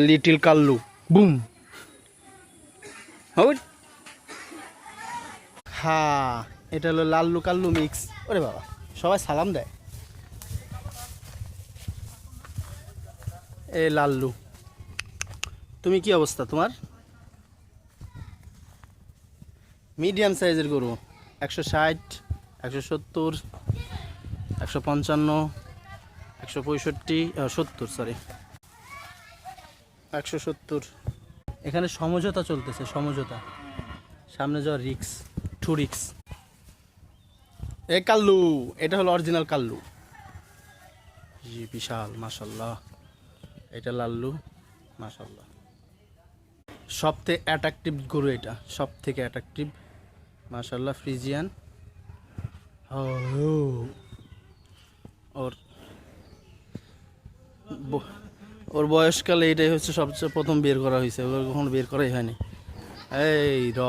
Little Kallu broom. হ্যাঁ, এটা হলো লাল্লু কাল্লু মিক্স। ওরে বাবা, সবাই সালাম দেয়। এ লাল্লু, তুমি কি অবস্থা তোমার? মিডিয়াম সাইজের গরু, 160, 170, 155, 165, 70, সরি 170। এখানে সমঝোতা চলতেছে, সমঝোতা। সামনে যাওয়ার রিক্স, টু রিক্স। এ কাল্লু, এটা হলো অরিজিনাল কাল্লু। জি বিশাল, মাশাল্লাহ। এটা লাল্লু, মাশাল্লাহ। সবথেকে অ্যাট্রাকটিভ গরু এটা, সব থেকে অ্যাট্রাকটিভ, মাশাল্লাহ। ফ্রিজিয়ান। ওর ওর বয়সকালে এটাই হচ্ছে সবচেয়ে প্রথম বের করা হয়েছে, ওর কখনো বের করাই হয়নি। এই র